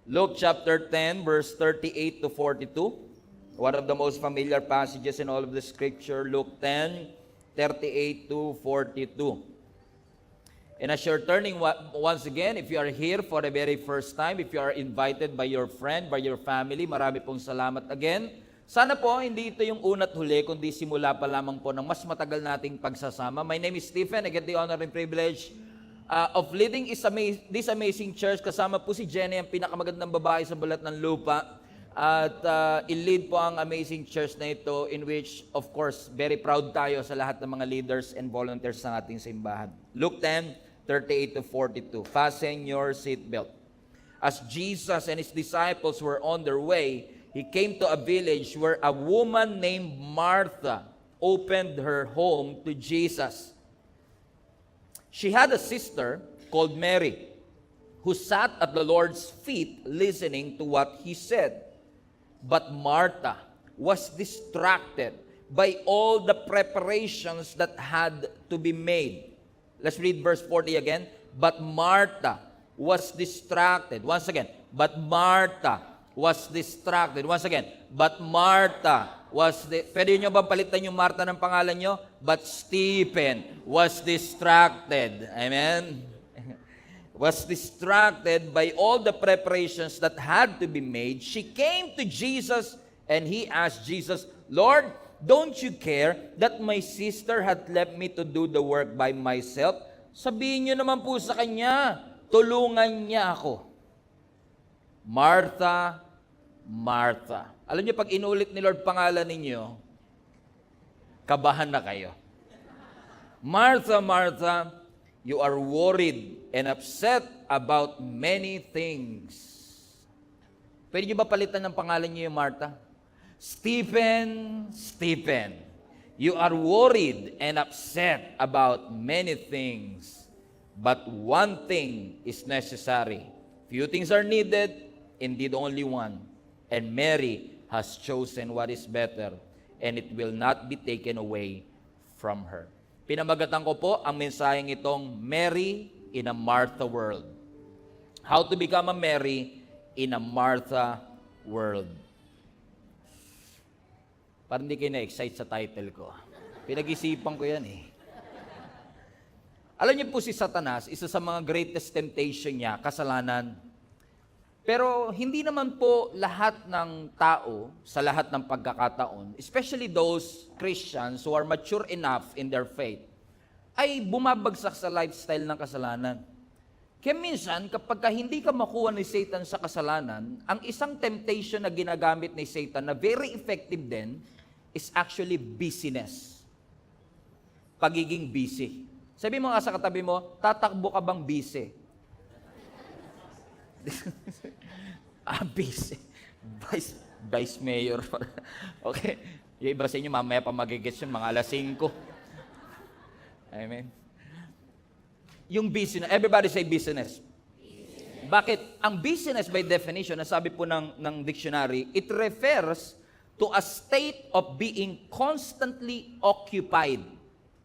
Luke chapter 10, verse 38 to 42. One of the most familiar passages in all of the scripture, Luke 10, 38 to 42. And as you're turning once again, if you are here for the very first time, if you are invited by your friend, by your family, marami pong salamat again. Sana po, hindi ito yung una't huli, kundi simula pa lamang po ng mas matagal nating pagsasama. My name is Stephen. I get the honor and privilege of leading this amazing church. Kasama po si Jenny, ang pinakamagandang babae sa balat ng lupa. At i-lead po ang amazing church na ito, in which, of course, very proud tayo sa lahat ng mga leaders and volunteers ng ating simbahan. Luke 10, 38 to 42. Fasten your seatbelt. As Jesus and His disciples were on their way, He came to a village where a woman named Martha opened her home to Jesus. She had a sister called Mary, who sat at the Lord's feet listening to what He said. But Martha was distracted by all the preparations that had to be made. Let's read verse 40 again. But Martha was distracted. Once again. But Martha was distracted. Once again. But Martha pwede nyo ba palitan yung Martha ng pangalan nyo? But Stephen was distracted. Amen? Was distracted by all the preparations that had to be made. She came to Jesus and he asked Jesus, Lord, don't you care that my sister had left me to do the work by myself? Sabihin nyo naman po sa kanya, tulungan niya ako. Martha, Martha. Alam niyo, pag inulit ni Lord pangalan ninyo, kabahan na kayo. Martha, Martha, you are worried and upset about many things. Pwede niyo ba palitan ng pangalan niyo yung Martha? Stephen, Stephen, you are worried and upset about many things, but one thing is necessary. Few things are needed, indeed only one. And Mary has chosen what is better, and it will not be taken away from her. Pinamagatan ko po ang mensaheng itong Mary in a Martha world. How to become a Mary in a Martha world. Parang hindi kayo na-excite sa title ko. Pinag-isipan ko yan eh. Alam niyo po si Satanas, isa sa mga greatest temptation niya, kasalanan. Pero hindi naman po lahat ng tao sa lahat ng pagkakataon, especially those Christians who are mature enough in their faith, ay bumabagsak sa lifestyle ng kasalanan. Kaya minsan, kapag hindi ka makuha ni Satan sa kasalanan, ang isang temptation na ginagamit ni Satan na very effective din is actually busyness. Pagiging busy. Sabi mo nga sa katabi mo, tatakbo ka bang busy? Busy. Vice Mayor. Okay. Yung iba sa inyo, mamaya pa magigets yun, mga alas 5. Amen. Yung business, everybody say business. Bakit? Ang business by definition, nasabi po ng dictionary, it refers to a state of being constantly occupied.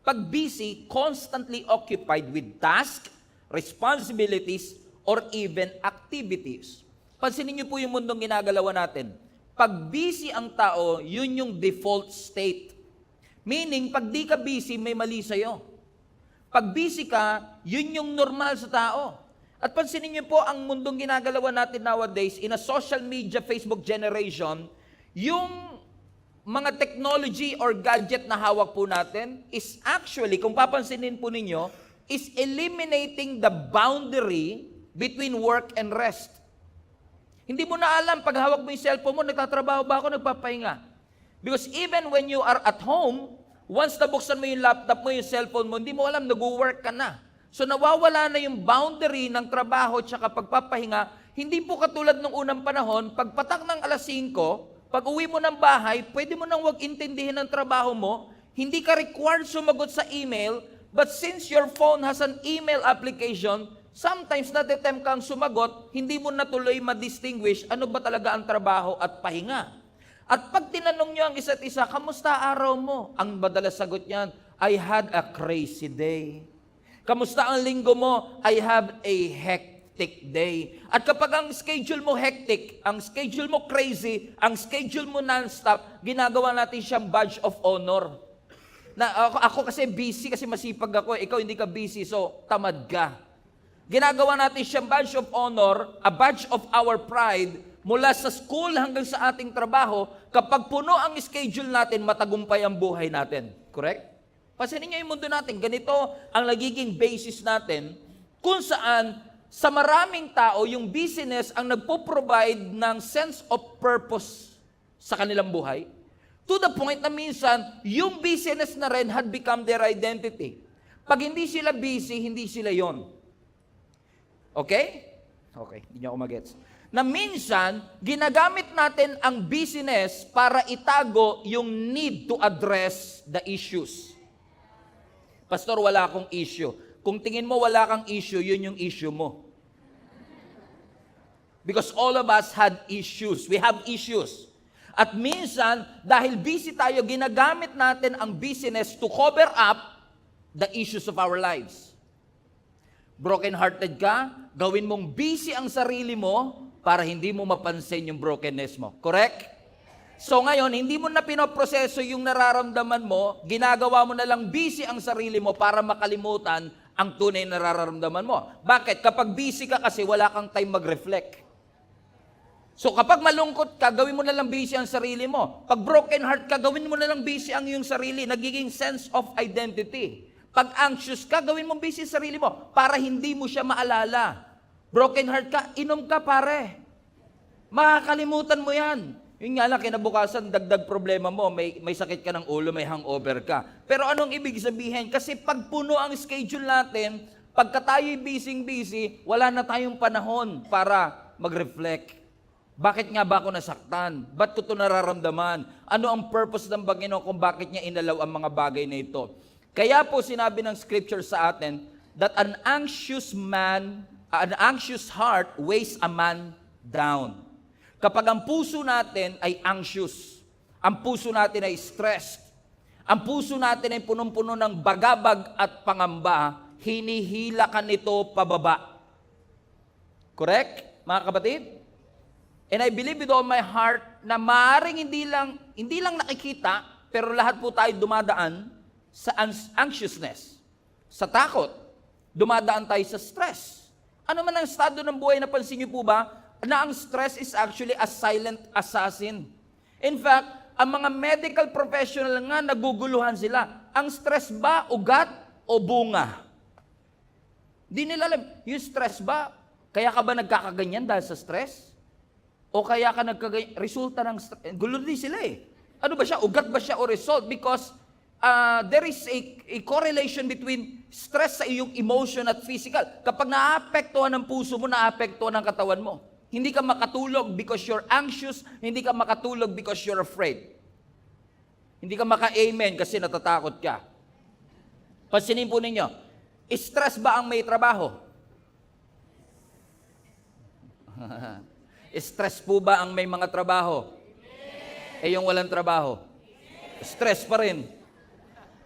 Pag busy, constantly occupied with tasks, responsibilities, or even activities. Pansinin niyo po yung mundong ginagalawan natin. Pag busy ang tao, yun yung default state. Meaning, pag di ka busy, may mali sa'yo. Pag busy ka, yun yung normal sa tao. At pansinin niyo po ang mundong ginagalawan natin nowadays, in a social media, Facebook generation, yung mga technology or gadget na hawak po natin is actually, kung papansinin po ninyo, is eliminating the boundary between work and rest. Hindi mo na alam, pag hawak mo yung cellphone mo, nagtatrabaho ba ako, nagpapahinga? Because even when you are at home, once nabuksan mo yung laptop mo, yung cellphone mo, hindi mo alam, nag-work ka na. So nawawala na yung boundary ng trabaho at pagpapahinga. Hindi po katulad nung unang panahon, pagpatak ng alas 5, pag uwi mo ng bahay, pwede mo nang wag intindihin ang trabaho mo, hindi ka required sumagot sa email, but since your phone has an email application, sometimes natitempt kang sumagot, hindi mo natuloy ma-distinguish ano ba talaga ang trabaho at pahinga. At pag tinanong nyo ang isa't isa, kamusta araw mo? Ang madalas sagot niyan, I had a crazy day. Kamusta ang linggo mo? I have a hectic hectic day. At kapag ang schedule mo hectic, ang schedule mo crazy, ang schedule mo non-stop, ginagawa natin siyang badge of honor. Ako kasi busy, kasi masipag ako. Ikaw hindi ka busy, so tamad ka. Ginagawa natin siyang badge of honor, a badge of our pride, mula sa school hanggang sa ating trabaho. Kapag puno ang schedule natin, matagumpay ang buhay natin. Correct? Pansinin niyo yung mundo natin. Ganito ang nagiging basis natin kung saan sa maraming tao, yung business ang nagpo-provide ng sense of purpose sa kanilang buhay. To the point na minsan, yung business na rin had become their identity. Pag hindi sila busy, hindi sila yon. Okay? Okay, hindi niyo ako magets. Na minsan, ginagamit natin ang business para itago yung need to address the issues. Pastor, wala akong issue. Kung tingin mo wala kang issue, yun yung issue mo. Because all of us had issues. We have issues. At minsan, dahil busy tayo, ginagamit natin ang business to cover up the issues of our lives. Broken-hearted ka, gawin mong busy ang sarili mo para hindi mo mapansin yung brokenness mo. Correct? So ngayon, hindi mo na pinoproseso yung nararamdaman mo, ginagawa mo na lang busy ang sarili mo para makalimutan ang tunay na nararamdaman mo. Bakit? Kapag busy ka kasi, wala kang time mag-reflect. So kapag malungkot ka, gawin mo na lang busy ang sarili mo. Pag broken heart ka, gawin mo na lang busy ang iyong sarili. Nagiging sense of identity. Pag anxious ka, gawin mo busy ang sarili mo para hindi mo siya maalala. Broken heart ka, inom ka pare. Makakalimutan mo yan. Yun nga lang, kinabukasan, dagdag problema mo, may sakit ka ng ulo, may hangover ka. Pero anong ibig sabihin? Kasi pag puno ang schedule natin, pagka tayo'y busy, wala na tayong panahon para mag-reflect. Bakit nga ba ako nasaktan? Ba't ko ito nararamdaman? Ano ang purpose ng Panginoon kung bakit niya inalaw ang mga bagay na ito? Kaya po sinabi ng scripture sa atin that an anxious heart weighs a man down. Kapag ang puso natin ay anxious, ang puso natin ay stressed, ang puso natin ay punong-puno ng bagabag at pangamba, hinihila ka nito pababa. Correct, mga kapatid? And I believe with all my heart na maaaring hindi lang nakikita, pero lahat po tayo dumadaan sa anxiousness, sa takot. Dumadaan tayo sa stress. Ano man ang estado ng buhay, napansin niyo po ba? Na ang stress is actually a silent assassin. In fact, ang mga medical professional nga naguguluhan sila. Ang stress ba ugat o bunga? Di nila alam. Yung stress ba, kaya ka ba nagkakaganyan dahil sa stress? O kaya ka nagkaganyan, resulta ng stress? Gulo din sila eh. Ano ba siya? Ugat ba siya o result? Because there is a correlation between stress sa iyong emotion at physical. Kapag naapektuhan ng puso mo, naapektuhan ng katawan mo. Hindi ka makatulog because you're anxious. Hindi ka makatulog because you're afraid. Hindi ka maka-amen kasi natatakot ka. Pansinin po ninyo, stress ba ang may trabaho? Stress po ba ang may mga trabaho? Eh yung walang trabaho? Stress pa rin.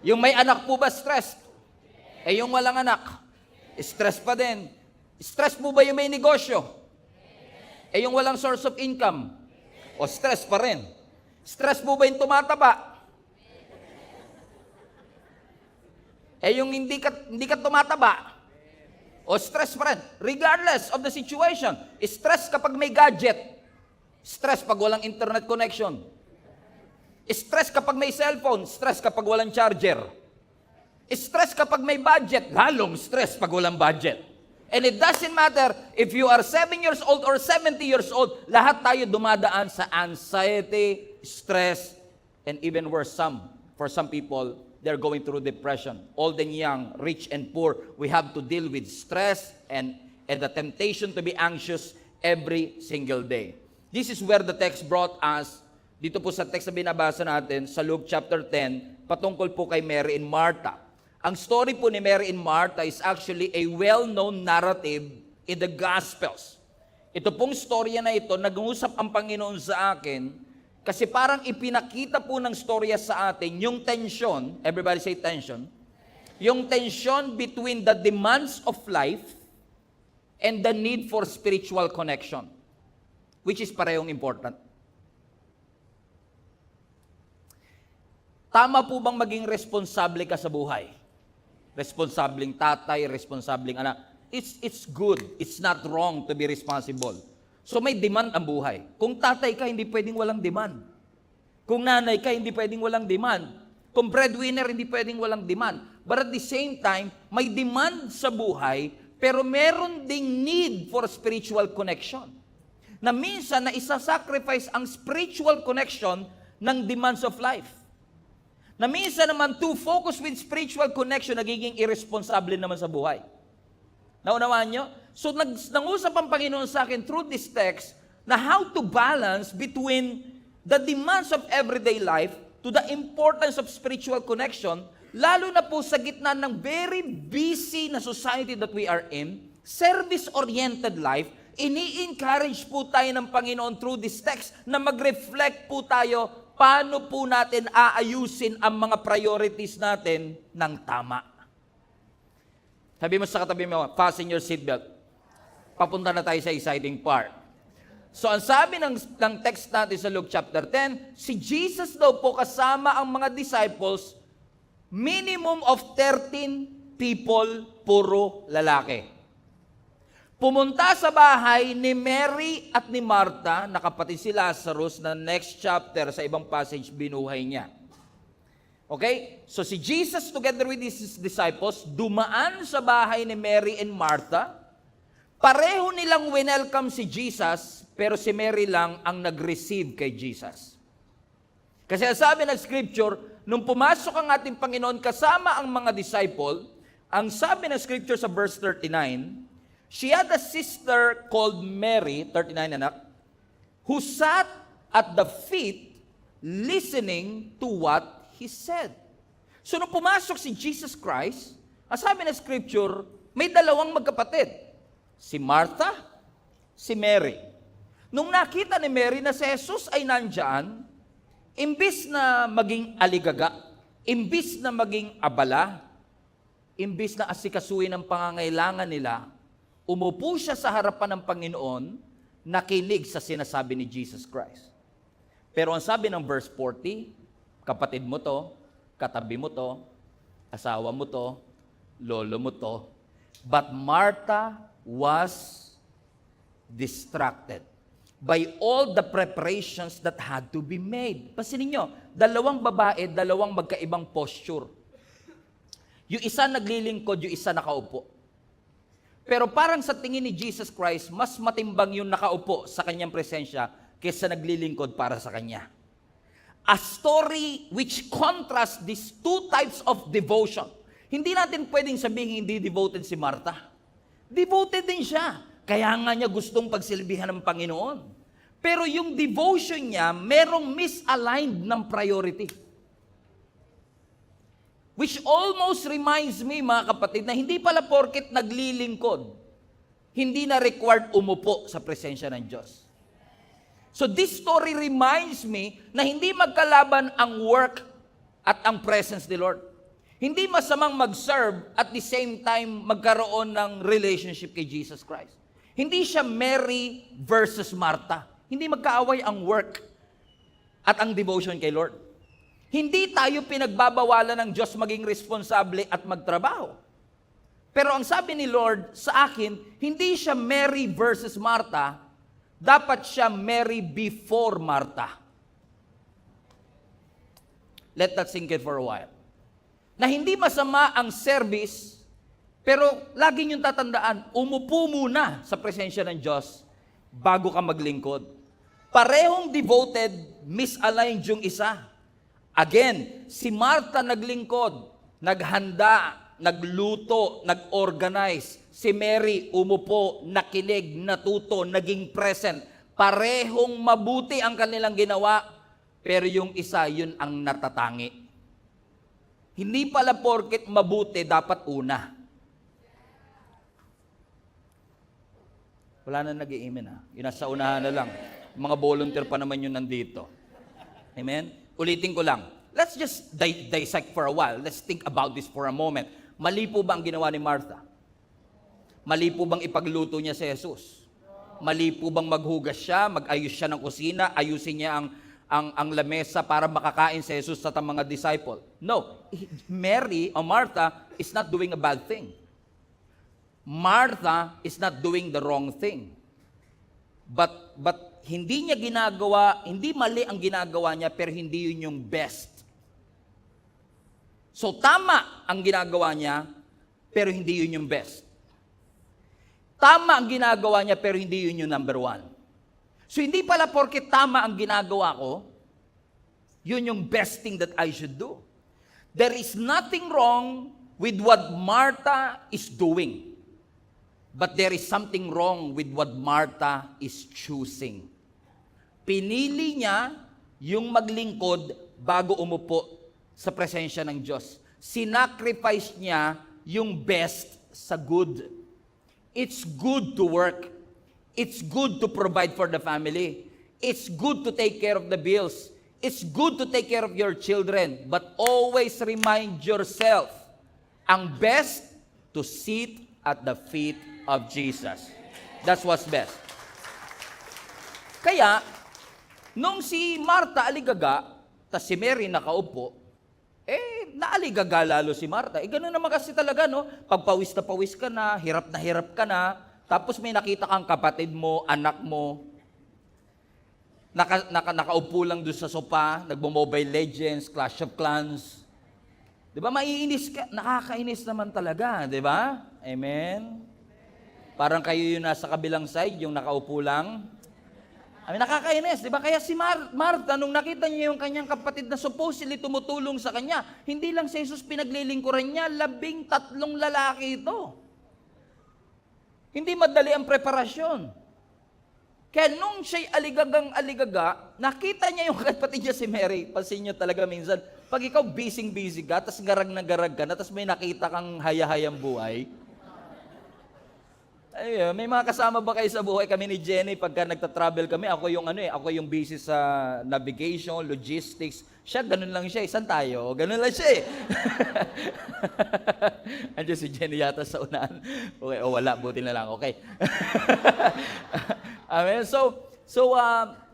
Yung may anak po ba stress? Eh yung walang anak? Stress pa din. Stress po ba yung may negosyo? Eh yung walang source of income, o stress pa rin. Stress po ba yung tumataba? Eh yung hindi ka tumataba, o stress pa rin. Regardless of the situation, stress kapag may gadget, stress pag walang internet connection, stress kapag may cellphone, stress kapag walang charger, stress kapag may budget, lalong stress pag walang budget. And it doesn't matter if you are 7 years old or 70 years old, lahat tayo dumadaan sa anxiety, stress, and even worse, for some people, they're going through depression. Old and young, rich and poor, we have to deal with stress and the temptation to be anxious every single day. This is where the text brought us, dito po sa text na binabasa natin, sa Luke chapter 10, patungkol po kay Mary and Martha. Ang story po ni Mary and Martha is actually a well-known narrative in the Gospels. Ito pong storya na ito, nag-uusap ang Panginoon sa akin, kasi parang ipinakita po ng storya sa atin yung tension, everybody say tension, yung tension between the demands of life and the need for spiritual connection, which is parehong important. Tama po bang maging responsable ka sa buhay? Responsableng tatay, responsableng anak. It's good. It's not wrong to be responsible. So may demand ang buhay. Kung tatay ka, hindi pwedeng walang demand. Kung nanay ka, hindi pwedeng walang demand. Kung breadwinner, hindi pwedeng walang demand. But at the same time, may demand sa buhay, pero meron ding need for spiritual connection. Na minsan na isa-sacrifice ang spiritual connection ng demands of life. Na minsan naman to focus with spiritual connection, nagiging irresponsible naman sa buhay. Naunawaan nyo? So nangusap ang Panginoon sa akin through this text na how to balance between the demands of everyday life to the importance of spiritual connection, lalo na po sa gitna ng very busy na society that we are in, service-oriented life, ini-encourage po tayo ng Panginoon through this text na mag-reflect po tayo paano po natin aayusin ang mga priorities natin ng tama. Sabi mo sa katabi mo, fasten your seatbelt. Papunta na tayo sa exciting part. So ang sabi ng text natin sa Luke chapter 10, si Jesus daw po kasama ang mga disciples, minimum of 13 people, puro lalaki. Pumunta sa bahay ni Mary at ni Martha, na kapatid si Lazarus, na next chapter sa ibang passage binuhay niya. Okay? So si Jesus together with his disciples, dumaan sa bahay ni Mary and Martha. Pareho nilang welcome si Jesus, pero si Mary lang ang nag-receive kay Jesus. Kasi sabi ng scripture, nung pumasok ang ating Panginoon kasama ang mga disciple, ang sabi ng scripture sa verse 39, she had a sister called Mary, 39 anak, who sat at the feet listening to what he said. So nung pumasok si Jesus Christ, ang sabi ng scripture, may dalawang magkapatid. Si Martha, si Mary. Nung nakita ni Mary na si Jesus ay nandyan, imbis na maging aligaga, imbis na maging abala, imbis na asikasuhin ang pangangailangan nila, umupo siya sa harapan ng Panginoon, nakinig sa sinasabi ni Jesus Christ. Pero ang sabi ng verse 40, kapatid mo to, katabi mo to, asawa mo to, lolo mo to, but Martha was distracted by all the preparations that had to be made. Pansinin nyo, dalawang babae, dalawang magkaibang posture. Yung isa naglilingkod, yung isa nakaupo. Pero parang sa tingin ni Jesus Christ, mas matimbang yung nakaupo sa kanyang presensya kaysa naglilingkod para sa kanya. A story which contrasts these two types of devotion. Hindi natin pwedeng sabihin hindi devoted si Martha. Devoted din siya. Kaya nga niya gustong pagsilbihan ng Panginoon. Pero yung devotion niya, merong misaligned ng priority. Which almost reminds me, mga kapatid, na hindi pala porket naglilingkod, hindi na required umupo sa presensya ng Diyos. So this story reminds me na hindi magkalaban ang work at ang presence ni Lord. Hindi masamang mag-serve at the same time magkaroon ng relationship kay Jesus Christ. Hindi siya Mary versus Martha. Hindi magkaaway ang work at ang devotion kay Lord. Hindi tayo pinagbabawalan ng Diyos maging responsable at magtrabaho. Pero ang sabi ni Lord sa akin, hindi siya Mary versus Martha, dapat siya Mary before Martha. Let that sink in for a while. Na hindi masama ang service, pero lagi niyong tatandaan, umupo muna sa presensya ng Diyos bago ka maglingkod. Parehong devoted, misaligned yung isa. Again, si Martha naglingkod, naghanda, nagluto, nag-organize. Si Mary umupo, nakinig, natuto, naging present. Parehong mabuti ang kanilang ginawa, pero yung isa, yun ang natatangi. Hindi pala porket mabuti, dapat una. Wala na nag-i-amen ha. Yun nasa unahan na lang. Mga volunteer pa naman yun nandito. Amen? Ulitin ko lang. Let's just dissect for a while. Let's think about this for a moment. Mali po ba ang ginawa ni Martha? Mali po bang ipagluto niya si Jesus? Mali po bang maghugas siya, mag-ayos siya ng kusina, ayusin niya ang lamesa para makakain si Jesus sa mga disciple? No. Mary o Martha is not doing a bad thing. Martha is not doing the wrong thing. But hindi niya ginagawa, hindi mali ang ginagawa niya, pero hindi yun yung best. So tama ang ginagawa niya, pero hindi yun yung best. Tama ang ginagawa niya, pero hindi yun yung number one. So hindi pala porke tama ang ginagawa ko, yun yung best thing that I should do. There is nothing wrong with what Martha is doing. But there is something wrong with what Martha is choosing. Pinili niya yung maglingkod bago umupo sa presensya ng Diyos. Sinacrifice niya yung best sa good. It's good to work. It's good to provide for the family. It's good to take care of the bills. It's good to take care of your children. But always remind yourself, ang best to sit at the feet of Jesus. That's what's best. Kaya, nung si Martha aligaga, tas si Mary nakaupo, naaligaga lalo si Martha. Ganun naman kasi talaga, no? Pagpawis na pawis ka na hirap ka na, tapos may nakita kang kapatid mo, anak mo, nakaupo lang doon sa sopa, nagmo-Mobile Legends, Clash of Clans. Di ba, maiinis ka, nakakainis naman talaga, di ba? Amen? Parang kayo yung nasa kabilang side, yung nakaupo lang. Nakakainis, di ba? Kaya si Martha, nung nakita niya yung kanyang kapatid na supposedly tumutulong sa kanya, hindi lang si Jesus pinaglilingkuran niya, 13 lalaki ito. Hindi madali ang preparasyon. Kaya nung siya'y aligaga, nakita niya yung kapatid niya si Mary. Pansin niyo talaga minsan, pag ikaw busy ka, tas garag na garag ka na, tas may nakita kang haya-hayang buhay, may mga kasama ba kayo sa buhay? Kami ni Jenny, pagka nagta-travel kami, ako yung busy sa navigation, logistics. Siya, ganun lang siya. Saan tayo? Ganun lang siya eh. Andiyan si Jenny yata sa unahan. Okay, wala, buti na lang. Okay. Amen. So,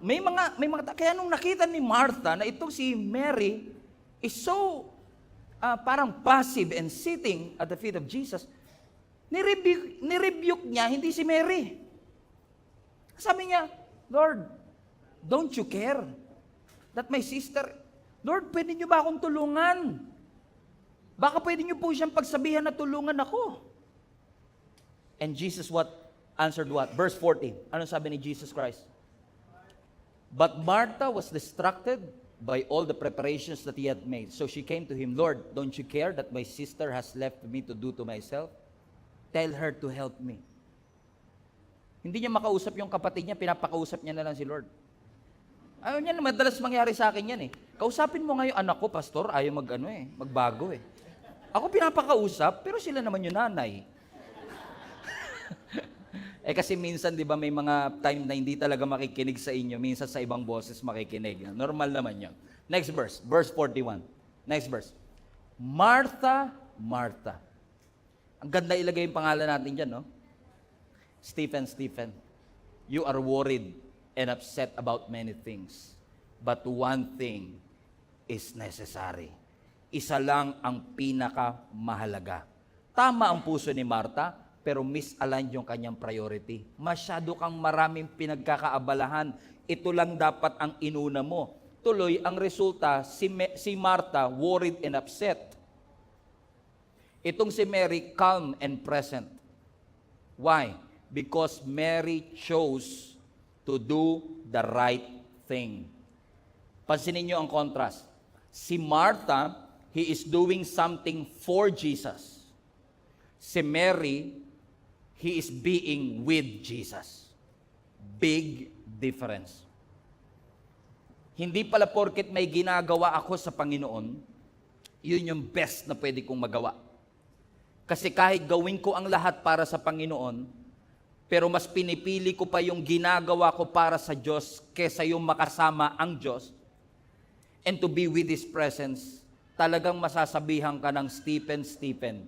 may mga, kaya nung nakita ni Martha na itong si Mary is so parang passive and sitting at the feet of Jesus, nirebuke niya, hindi si Mary. Sabi niya, Lord, don't you care that my sister, Lord, pwede niyo ba akong tulungan? Baka pwede niyo po siyang pagsabihan na tulungan ako. And Jesus answered what? Verse 14. Ano sabi ni Jesus Christ? But Martha was distracted by all the preparations that he had made. So she came to him, Lord, don't you care that my sister has left me to do to myself? Tell her to help me. Hindi niya makausap yung kapatid niya, pinapakausap niya na lang si Lord. Ayaw niya, madalas mangyari sa akin yan eh. Kausapin mo nga yung anak ko, pastor, ayaw magbago eh. Ako pinapakausap, pero sila naman yung nanay. Kasi minsan, di ba, may mga time na hindi talaga makikinig sa inyo, minsan sa ibang boses makikinig. Normal naman yun. Next verse, verse 41. Next verse. Martha, Martha. Ang ganda ilagay yung pangalan natin dyan, no? Stephen, you are worried and upset about many things. But one thing is necessary. Isa lang ang pinakamahalaga. Tama ang puso ni Martha, pero misaligned yung kanyang priority. Masyado kang maraming pinagkakaabalahan. Ito lang dapat ang inuna mo. Tuloy, ang resulta, si Martha worried and upset. Itong si Mary, calm and present. Why? Because Mary chose to do the right thing. Pansinin niyo ang contrast. Si Martha, he is doing something for Jesus. Si Mary, he is being with Jesus. Big difference. Hindi pala porket may ginagawa ako sa Panginoon, yun yung best na pwede kong magawa. Kasi kahit gawin ko ang lahat para sa Panginoon, pero mas pinipili ko pa yung ginagawa ko para sa Diyos kesa yung makasama ang Diyos and to be with His presence, talagang masasabihan ka ng Stephen,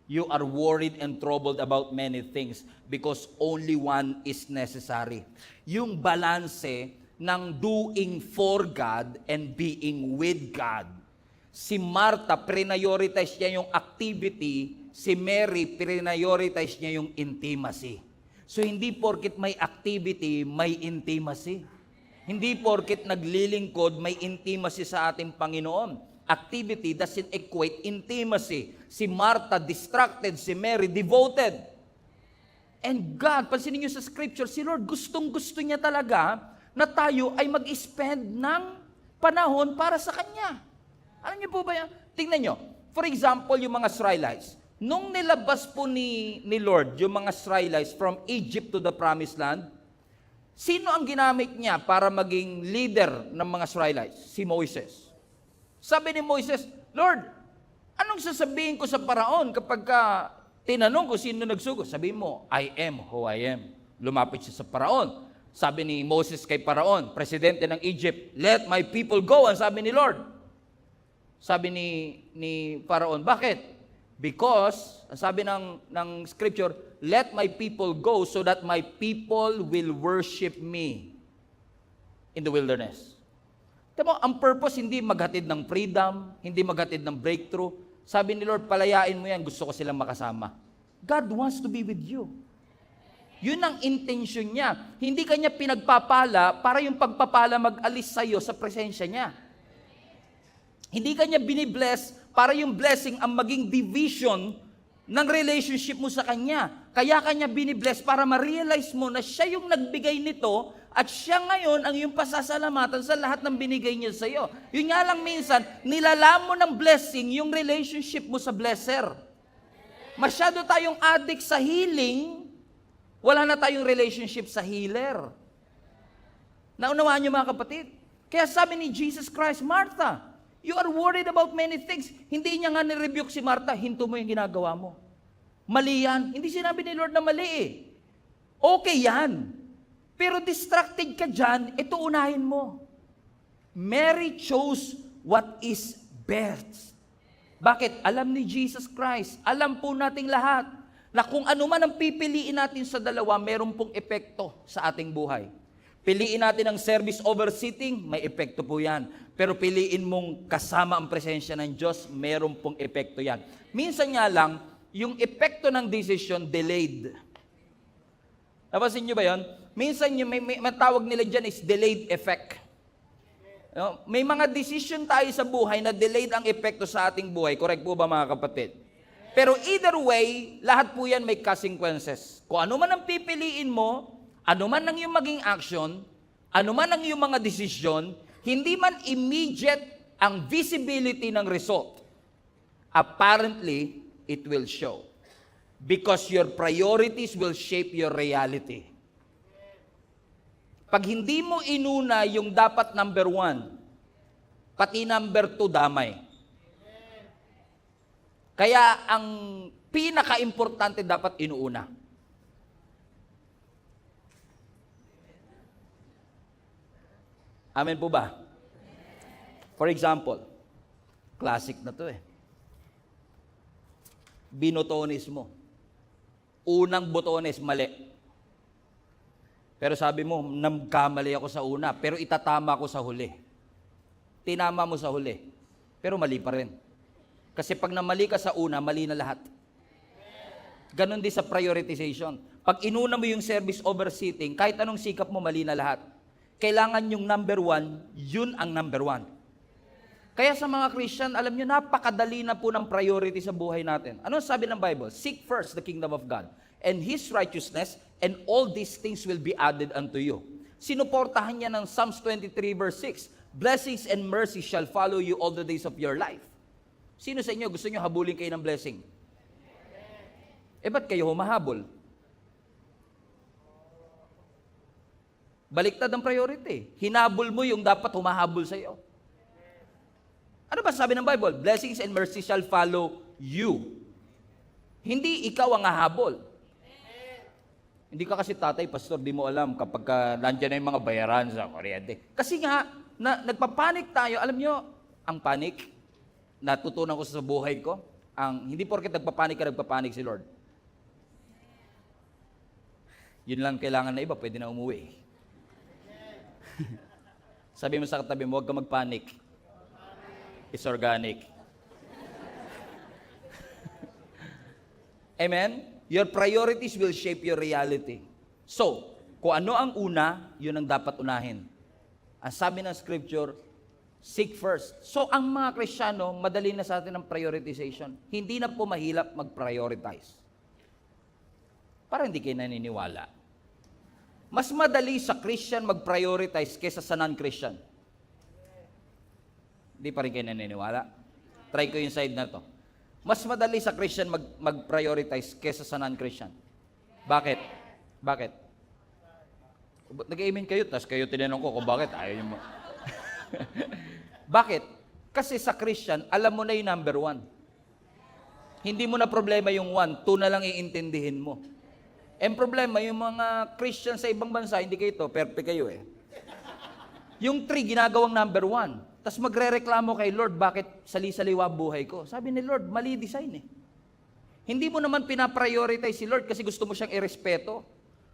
You are worried and troubled about many things because only one is necessary. Yung balanse ng doing for God and being with God. Si Martha, prioritize niya yung activity. Si Mary, prioritize niya yung intimacy. So hindi porket may activity, may intimacy. Hindi porket naglilingkod, may intimacy sa ating Panginoon. Activity doesn't equate intimacy. Si Martha, distracted. Si Mary, devoted. And God, pansinin niyo sa scripture, si Lord, gustong-gusto niya talaga na tayo ay mag-spend ng panahon para sa Kanya. Alam niyo po ba yan? Tingnan niyo. For example, yung mga Israelites. Nung nilabas po ni Lord yung mga Israelites from Egypt to the Promised Land, sino ang ginamit niya para maging leader ng mga Israelites? Si Moses. Sabi ni Moses, Lord, anong sasabihin ko sa Paraon kapag tinanong ko sino nagsugo? Sabi mo, I am who I am. Lumapit siya sa Paraon. Sabi ni Moses kay Paraon, presidente ng Egypt, let my people go. Ang sabi ni Lord. Sabi ni Paraon, bakit? Because, ang sabi ng scripture, let my people go so that my people will worship me in the wilderness. Tama, ang purpose hindi maghatid ng freedom, hindi maghatid ng breakthrough. Sabi ni Lord, palayain mo yan, gusto ko silang makasama. God wants to be with you. Yun ang intention niya. Hindi kanya pinagpapala para yung pagpapala mag-alis sa'yo sa presensya niya. Hindi kanya binibless para yung blessing ang maging division ng relationship mo sa Kanya. Kaya Kanya binibless para ma-realize mo na siya yung nagbigay nito at siya ngayon ang iyong pasasalamatan sa lahat ng binigay niya sa iyo. Yun nga lang minsan, nilalam mo ng blessing yung relationship mo sa blesser. Masyado tayong addict sa healing, wala na tayong relationship sa healer. Naunawaan niyo mga kapatid? Kaya sabi ni Jesus Christ, Martha, you are worried about many things. Hindi niya nga nirebuke si Martha, hinto mo yung ginagawa mo. Mali yan. Hindi sinabi ni Lord na mali eh. Okay yan. Pero distracted ka dyan, ito unahin mo. Mary chose what is best. Bakit? Alam ni Jesus Christ, alam po nating lahat, na kung ano man ang pipiliin natin sa dalawa, meron pong epekto sa ating buhay. Piliin natin ang service over sitting, may epekto po yan. Pero piliin mong kasama ang presensya ng Diyos, meron pong epekto yan. Minsan nga lang, yung epekto ng decision delayed. Napasin nyo ba yun? Minsan yung may tawag nila dyan is delayed effect. May mga decision tayo sa buhay na delayed ang epekto sa ating buhay. Correct po ba mga kapatid? Pero either way, lahat po yan may consequences. Kung ano man ang pipiliin mo, ano man ang iyong maging action, ano man ang iyong mga desisyon, hindi man immediate ang visibility ng result. Apparently, it will show. Because your priorities will shape your reality. Pag hindi mo inuna yung dapat number 1, pati number 2 damay. Kaya ang pinaka-importante dapat inuuna. Amen po ba? For example, classic na to eh. Binotones mo. Unang botones, mali. Pero sabi mo, nagkamali ako sa una, pero itatama ko sa huli. Tinama mo sa huli, pero mali pa rin. Kasi pag namali ka sa una, mali na lahat. Ganon din sa prioritization. Pag inuna mo yung service over sitting, kahit anong sikap mo, mali na lahat. Kailangan yung number 1, yun ang number 1. Kaya sa mga Christian, alam nyo, napakadali na po ng priority sa buhay natin. Ano sabi ng Bible? Seek first the kingdom of God and His righteousness, and all these things will be added unto you. Sinuportahan niya ng Psalms 23 verse 6, blessings and mercy shall follow you all the days of your life. Sino sa inyo gusto nyo habulin kayo ng blessing? Ba't kayo humahabol? Baliktad ang priority. Hinabol mo yung dapat humahabol sa iyo. Ano ba sabi ng Bible? Blessings and mercy shall follow you. Hindi ikaw ang hahabol. Hindi ka kasi tatay, pastor, di mo alam kapag nandiyan na yung mga bayaran sa kuryente. Kasi nga, nagpapanik tayo. Alam nyo, ang panik, natutunan ko sa buhay ko, Hindi porket nagpapanik si Lord. Yun lang kailangan na iba, pwede na umuwi. Sabi mo sa katabi mo, huwag ka magpanik. It's organic. Amen? Your priorities will shape your reality. So, kung ano ang una, yun ang dapat unahin. Ang sabi ng scripture, seek first. So, ang mga Kristiyano, madali na sa atin ang prioritization. Hindi na po mahirap mag-prioritize. Para hindi kayo naniniwala. Mas madali sa Christian mag-prioritize kaysa sa non-Christian. Hindi pa rin kayo naniniwala? Try ko yung side na to. Mas madali sa Christian mag-prioritize kaysa sa non-Christian. Bakit? Bakit? Nag-amen kayo, tas kayo tinanong ko kung bakit. Ayaw mo. Bakit? Kasi sa Christian, alam mo na yung number 1. Hindi mo na problema yung 1, 2 na lang iintindihin mo. Ang problema, yung mga Christian sa ibang bansa, hindi kayo to, perfect kayo eh. Yung 3, ginagawang number 1. Tapos magre-reklamo kay Lord, bakit sali-saliwa buhay ko? Sabi ni Lord, mali design eh. Hindi mo naman pinaprioritize si Lord kasi gusto mo siyang irespeto.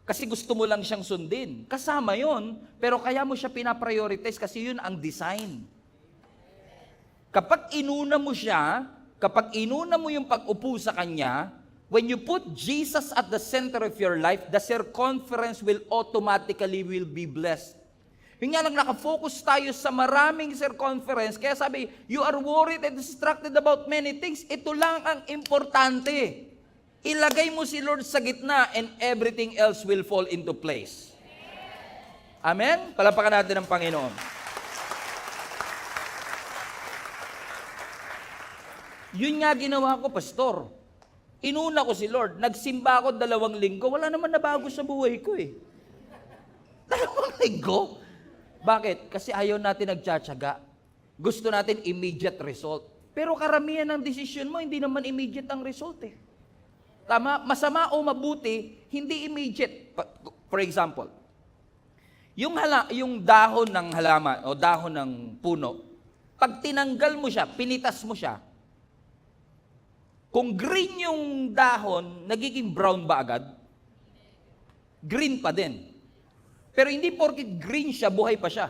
Kasi gusto mo lang siyang sundin. Kasama yon, pero kaya mo siya pinaprioritize kasi yun ang design. Kapag inuna mo siya, kapag inuna mo yung pag-upo sa Kanya, when you put Jesus at the center of your life, the circumference will automatically be blessed. Yung nga lang nakafocus tayo sa maraming circumference, kaya sabi, you are worried and distracted about many things. Ito lang ang importante. Ilagay mo si Lord sa gitna and everything else will fall into place. Amen? Palapakan natin ang Panginoon. Yun nga ginawa ko, Pastor. Inuna ko si Lord. Nagsimba ako 2 linggo. Wala naman nabago sa buhay ko eh. 2 linggo? Bakit? Kasi ayaw natin nagtsatsaga. Gusto natin immediate result. Pero karamihan ng decision mo, hindi naman immediate ang result eh. Tama? Masama o mabuti, hindi immediate. For example, yung dahon ng halaman o dahon ng puno, pag tinanggal mo siya, pinitas mo siya, kung green yung dahon, nagiging brown ba agad? Green pa din. Pero hindi porket green siya, buhay pa siya.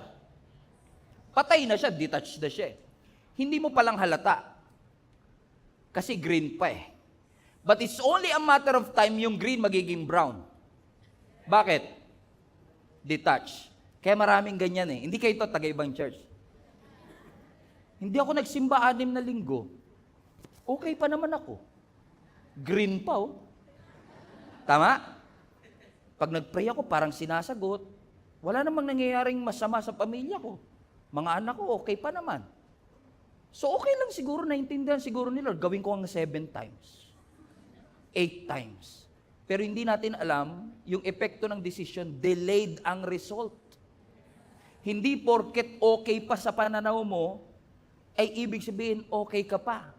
Patay na siya, detached na siya. Hindi mo palang halata. Kasi green pa eh. But it's only a matter of time yung green magiging brown. Bakit? Detached. Kaya maraming ganyan eh. Hindi kayo ito taga-ibang church. Hindi ako nagsimba 6 na linggo. Okay pa naman ako. Green pa oh. Tama? Pag nag-pray ako, parang sinasagot. Wala namang nangyayaring masama sa pamilya ko. Mga anak ko, okay pa naman. So okay lang siguro, naintindihan siguro ni Lord, gawin ko ang 7 times. 8 times. Pero hindi natin alam, yung epekto ng decision, delayed ang result. Hindi porket okay pa sa pananaw mo, ay ibig sabihin okay ka pa.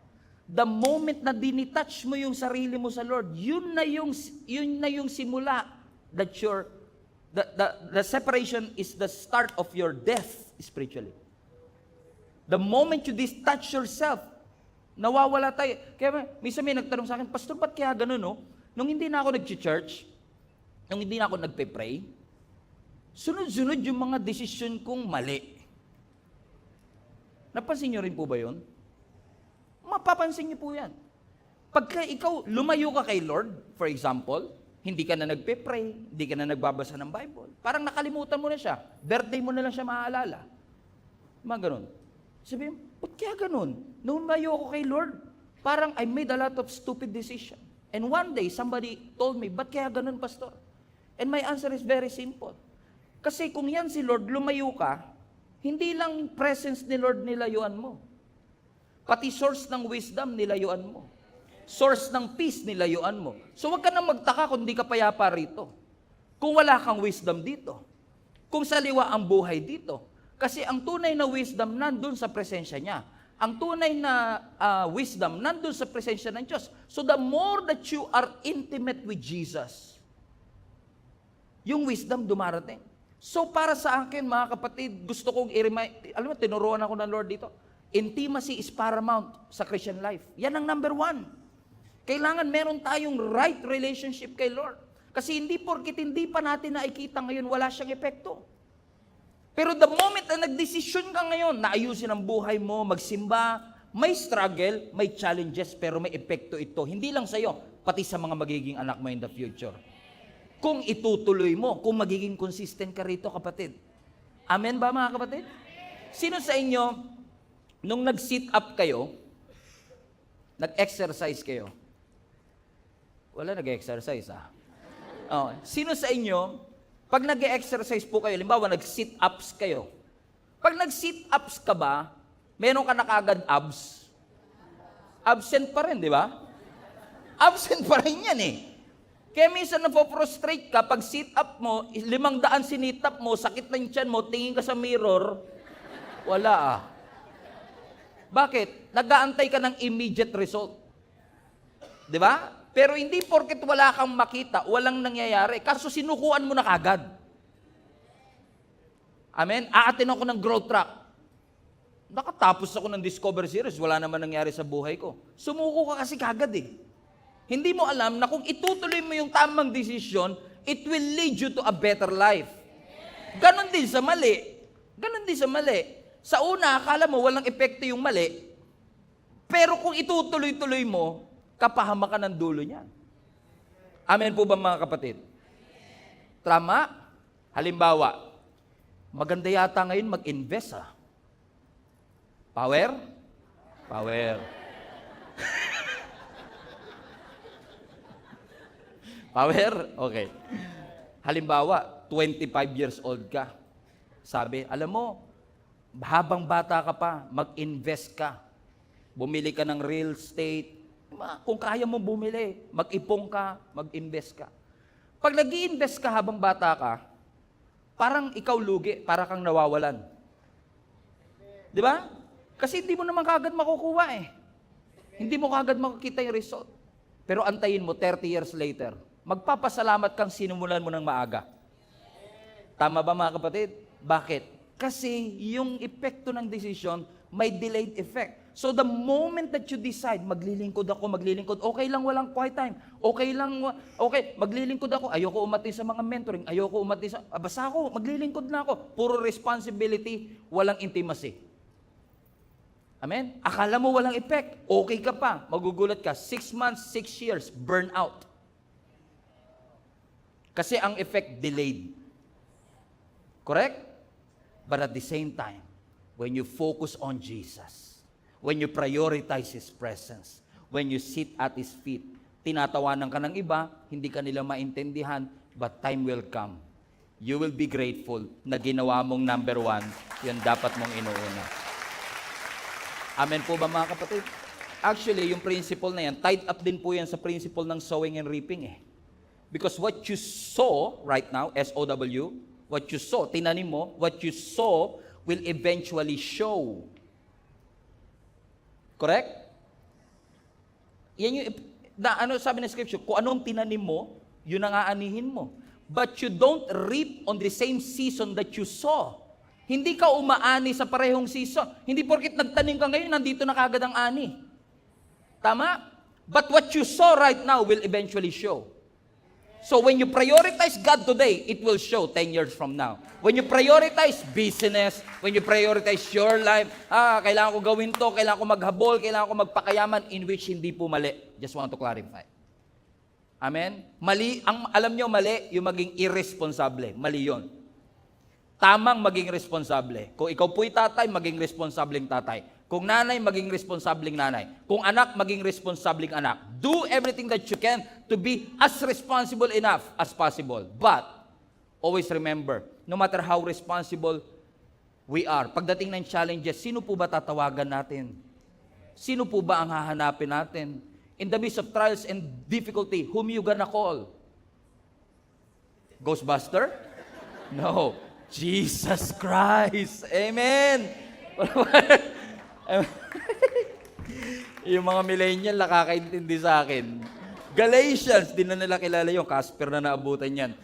The moment na dinitouch mo yung sarili mo sa Lord, yun na yung simula that the separation is the start of your death spiritually. The moment you detach yourself, nawawala tayo. Kaya minsan may nagtanong sa akin, Pastor, ba't kaya ganun, no? Nung hindi na ako nag-church, nung hindi na ako nagpe-pray, sunod-sunod yung mga desisyon kong mali. Napansin nyo rin po ba yun? Mapapansin niyo po yan. Pagka ikaw lumayo ka kay Lord, for example, hindi ka na nagpe-pray, hindi ka na nagbabasa ng Bible, parang nakalimutan mo na siya. Birthday mo na lang siya maaalala. Mga ganun. Sabihin, ba't kaya ganun? Nung lumayo ako kay Lord, parang I made a lot of stupid decision. And one day, somebody told me, ba't kaya ganun, Pastor? And my answer is very simple. Kasi kung yan si Lord, lumayo ka, hindi lang presence ni Lord nilayuan mo. Pati source ng wisdom, nilayuan mo. Source ng peace, nilayuan mo. So wag ka nang magtaka kung di ka payapa rito. Kung wala kang wisdom dito. Kung saliwa ang buhay dito. Kasi ang tunay na wisdom nandun sa presensya niya. Ang tunay na wisdom nandun sa presensya ng Diyos. So the more that you are intimate with Jesus, yung wisdom dumarating. So para sa akin, mga kapatid, gusto kong i-remind, alam mo, tinuruan ako ng Lord dito. Intimacy is paramount sa Christian life. Yan ang number one. Kailangan meron tayong right relationship kay Lord. Kasi hindi porkit hindi pa natin nakikita ngayon, wala siyang epekto. Pero the moment na nagdesisyon ka ngayon na ayusin ang buhay mo, magsimba, may struggle, may challenges, pero may epekto ito. Hindi lang sa'yo, pati sa mga magiging anak mo in the future. Kung itutuloy mo, kung magiging consistent ka rito, kapatid. Amen ba mga kapatid? Sino sa inyo, nung nag-sit up kayo, nag-exercise kayo? Wala nag-exercise Oh, sino sa inyo, pag nag-exercise po kayo, limbawa nag-sit ups kayo, pag nag-sit ups ka ba, meron ka na kaagad abs? Absent pa rin, di ba? Absent pa rin yan eh. Kaya minsan napoprostrate ka, pag sit up mo, 500 sinit up mo, sakit na yung tiyan mo, tingin ka sa mirror, wala Bakit? Nag-aantay ka ng immediate result. Di ba? Pero hindi porket wala kang makita, walang nangyayari. Kaso sinukuan mo na kagad. Amen? Aatin ako ng growth track. Nakatapos ako ng Discover Series, wala naman nangyari sa buhay ko. Sumuko ka kasi kagad Hindi mo alam na kung itutuloy mo yung tamang desisyon, it will lead you to a better life. Ganon din sa mali. Ganon din sa mali. Sa una, akala mo walang epekto yung mali, pero kung itutuloy-tuloy mo, kapahama ka ng dulo niyan. Amen po ba mga kapatid? Tama? Halimbawa, maganda yata ngayon mag-invest Power? Power. Power? Okay. Halimbawa, 25 years old ka. Sabi, alam mo, habang bata ka pa, mag-invest ka. Bumili ka ng real estate. Kung kaya mo bumili, mag-ipong ka, mag-invest ka. Pag nag-i-invest ka habang bata ka, parang ikaw lugi, para kang nawawalan. Di ba? Kasi hindi mo naman kagad makukuha Hindi mo kagad makikita yung result. Pero antayin mo, 30 years later, magpapasalamat kang sinumulan mo ng maaga. Tama ba mga kapatid? Bakit? Kasi yung epekto ng desisyon, may delayed effect. So the moment that you decide, maglilingkod ako, okay lang walang quiet time, okay, maglilingkod ako, ayoko umati sa mga mentoring, basta ako, maglilingkod na ako. Puro responsibility, walang intimacy. Amen? Akala mo walang effect, okay ka pa, magugulat ka, 6 months, 6 years, burn out. Kasi ang effect delayed. Correct? But at the same time, when you focus on Jesus, when you prioritize His presence, when you sit at His feet, tinatawanan ka ng iba, hindi ka nila maintindihan, but time will come. You will be grateful na ginawa mong number 1, yun dapat mong inuuna. Amen po ba mga kapatid? Actually, yung principle na yan, tied up din po yan sa principle ng sowing and reaping Because what you sow right now, S-O-W, what you sow, tinanim mo, what you sow will eventually show. Correct? Yan yung, sabi ng scripture, kung anong tinanim mo, yun ang aanihin mo. But you don't reap on the same season that you sow. Hindi ka umaani sa parehong season. Hindi porket nagtanim ka ngayon, nandito na kagad ang ani. Tama? But what you sow right now will eventually show. So when you prioritize God today, it will show 10 years from now. When you prioritize business, when you prioritize your life, kailangan ko gawin to, kailangan ko maghabol, kailangan ko magpakayaman, in which hindi po mali. Just want to clarify. Amen? Mali, alam nyo mali, yung maging irresponsable. Mali yon. Tamang maging responsable. Kung ikaw po'y tatay, maging responsableng tatay. Kung nanay, maging responsableng nanay. Kung anak, maging responsableng anak. Do everything that you can to be as responsible enough as possible. But, always remember, no matter how responsible we are, pagdating ng challenges, sino po ba tatawagan natin? Sino po ba ang hahanapin natin? In the midst of trials and difficulty, whom you gonna call? Ghostbuster? No. Jesus Christ. Amen. Yung mga millennial nakakaintindi sa akin. Galatians, di na nila kilala yung Casper na naabutan yan.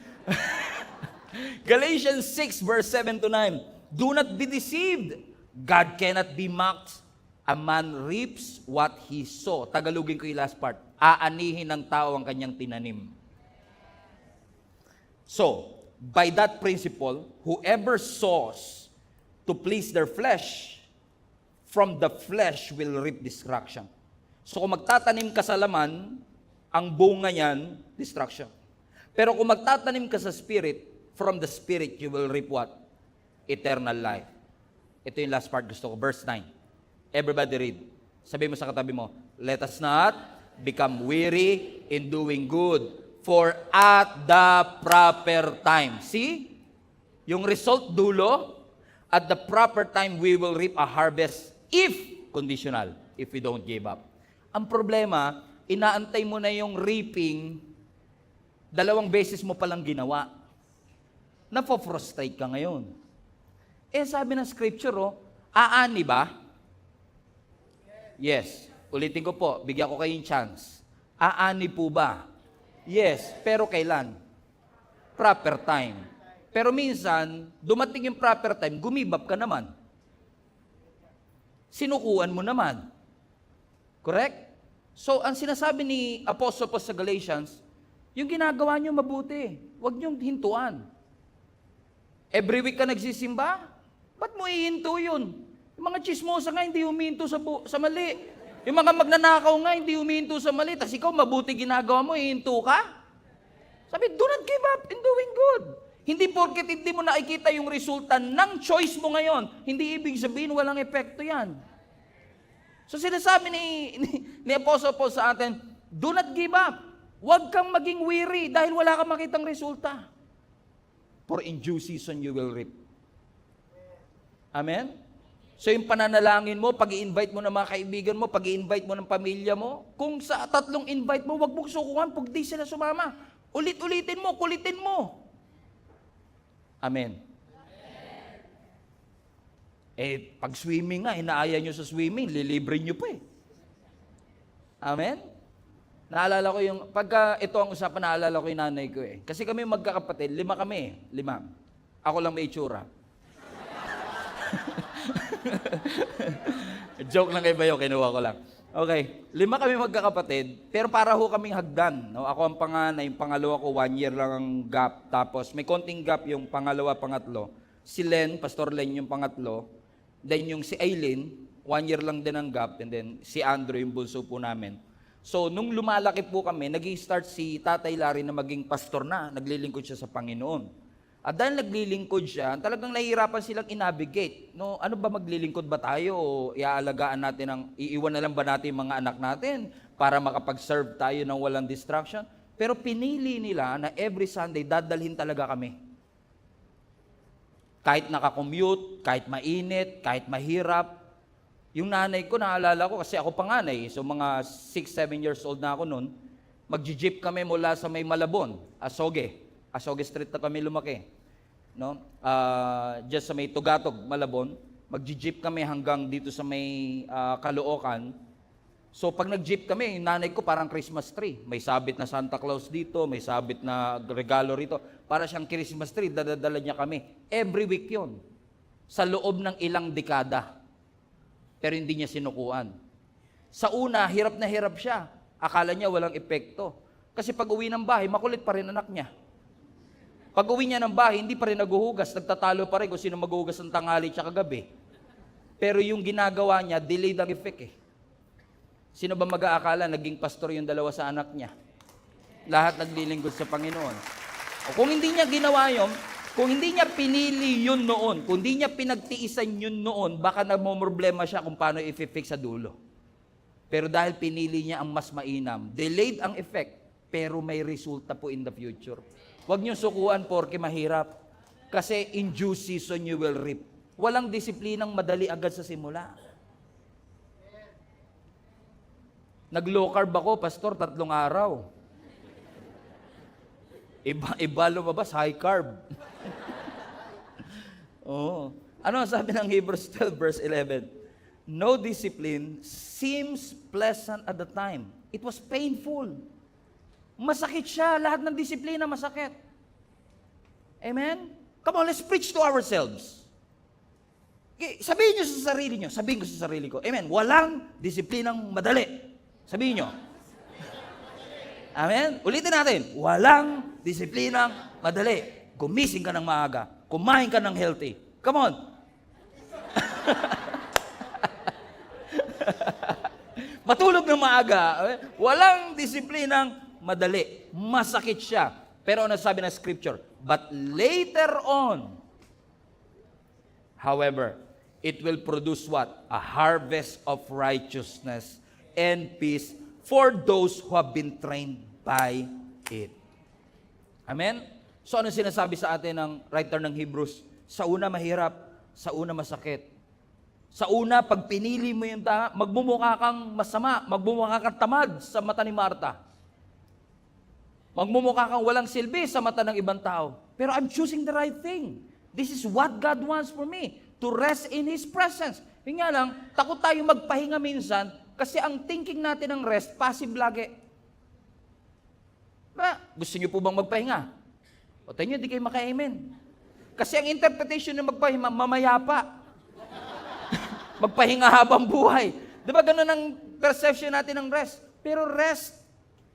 Galatians 6 verse 7 to 9. Do not be deceived. God cannot be mocked. A man reaps what he sow. Tagalogin ko yung last part. Aanihin ng tao ang kanyang tinanim. So, by that principle, whoever sows to please their flesh, from the flesh will reap destruction. So kung magtatanim ka sa laman, ang bunga niyan, destruction. Pero kung magtatanim ka sa spirit, from the spirit you will reap what? Eternal life. Ito yung last part gusto ko, verse 9. Everybody read. Sabi mo sa katabi mo, let us not become weary in doing good, for at the proper time. See? Yung result dulo, at the proper time we will reap a harvest if, conditional, if we don't give up. Ang problema, inaantay mo na yung reaping, 2 beses mo palang ginawa. Napofrustrate ka ngayon. Sabi ng scripture, aani ba? Yes. Ulitin ko po, bigyan ko kayong chance. Aani po ba? Yes. Pero kailan? Proper time. Pero minsan, dumating yung proper time, gumibap ka naman. Sinukuan mo naman. Correct? So, ang sinasabi ni Apostle Paul sa Galatians, yung ginagawa nyo mabuti. Huwag nyo hintuan. Every week ka nagsisimba? Ba't mo ihinto yun? Yung mga chismosa nga, hindi huminto sa mali. Yung mga magnanakaw nga, hindi huminto sa mali. Tapos ikaw, mabuti ginagawa mo, ihinto ka? Sabi, do not give up in doing good. Hindi porket hindi mo nakikita yung resulta ng choice mo ngayon, hindi ibig sabihin walang epekto yan. So sinasabi ni Apostle Paul sa atin, do not give up. Huwag kang maging weary dahil wala kang makitang resulta. For in due season you will reap. Amen? So yung pananalangin mo, pag-i-invite mo ng mga kaibigan mo, pag-i-invite mo ng pamilya mo, kung sa 3 invite mo, wag mong sukuhan pag di sila sumama. Ulit-ulitin mo, kulitin mo. Amen. Pag swimming nga, inaaya nyo sa swimming, lilibre nyo pa eh. Amen? Naalala ko yung, pagka ito ang usapan, naalala ko yung nanay ko eh. Kasi kami magkakapatid, 5 kami eh, 5. Ako lang may itsura. Joke lang kay Bayo, kinuha ko lang. Okay, 5 kami magkakapatid, pero para ho kaming hagdan. No? Ako ang panganay, yung pangalawa ko, 1 year lang ang gap. Tapos may konting gap yung pangalawa, pangatlo. Si Len, Pastor Len yung pangatlo. Then yung si Aileen, 1 year lang din ang gap. And then si Andrew, yung bunso po namin. So nung lumalaki po kami, nag-i-start si Tatay Larry na maging pastor na. Naglilingkod siya sa Panginoon. At dahil naglilingkod siya, talagang nahihirapan silang i-navigate. No, ano ba, maglilingkod ba tayo o iaalagaan natin iiwan na lang ba natin yung mga anak natin para makapag-serve tayo ng walang distraction? Pero pinili nila na every Sunday dadalhin talaga kami. Kahit nakakommute, kahit mainit, kahit mahirap. Yung nanay ko, naalala ko kasi ako panganay, so mga 6-7 years old na ako noon, mag-jeep kami mula sa may Malabon, Asoge Street na kami lumaki. No? Just sa may Tugatog, Malabon, mag-jeep kami hanggang dito sa may Caloocan. So pag nag-jeep kami, nanay ko parang Christmas tree. May sabit na Santa Claus dito, may sabit na regalo rito. Para siyang Christmas tree, dadadala niya kami. Every week yon, sa loob ng ilang dekada. Pero hindi niya sinukuan. Sa una, hirap na hirap siya. Akala niya walang epekto. Kasi pag uwi ng bahay, makulit pa rin anak niya. Pag uwi niya ng bahay, hindi pa rin naguhugas. Nagtatalo pa rin kung sino maghuhugas ng tanghali at gabi. Pero yung ginagawa niya, delayed ang effect eh. Sino ba mag-aakala, naging pastor yung 2 sa anak niya? Lahat naglilingkod sa Panginoon. O kung hindi niya ginawa yun, kung hindi niya pinili yun noon, kung hindi niya pinagtiisan yun noon, baka nagmumroblema siya kung paano i-fix sa dulo. Pero dahil pinili niya ang mas mainam, delayed ang effect, pero may resulta po in the future. Huwag niyo sukuan porke mahirap. Kasi in due season you will reap. Walang disiplinang madali agad sa simula. Nag-low carb ako, pastor, 3 araw. Iba lumabas, high carb. Oo. Ano sabi ng Hebrews 12 verse 11? No discipline seems pleasant at the time. It was painful. Masakit siya. Lahat ng disiplina masakit. Amen? Come on, let's preach to ourselves. Sabihin nyo sa sarili nyo, sabihin ko sa sarili ko, amen, walang disiplinang madali. Sabihin nyo. Amen? Ulitin natin, walang disiplinang madali. Gumising ka ng maaga, kumain ka ng healthy. Come on. Matulog ng maaga, walang disiplinang madali. Masakit siya. Pero ano sabi ng scripture? But later on, however, it will produce what? A harvest of righteousness and peace for those who have been trained by it. Amen? So ano sinasabi sa atin ng writer ng Hebrews? Sa una mahirap, sa una masakit. Sa una, pag pinili mo yung magmumukha kang masama, magmumukha kang tamad sa mata ni Marta. Magmumukha kang walang silbi sa mata ng ibang tao. Pero I'm choosing the right thing. This is what God wants for me, to rest in His presence. Yung nga lang, takot tayo magpahinga minsan kasi ang thinking natin ng rest, passive lagi. Gusto niyo po bang magpahinga? O tayo niyo, di kayo maka-amen. Kasi ang interpretation ng magpahinga, mamayapa. Magpahinga habang buhay. Di ba ganun ang perception natin ng rest? Pero rest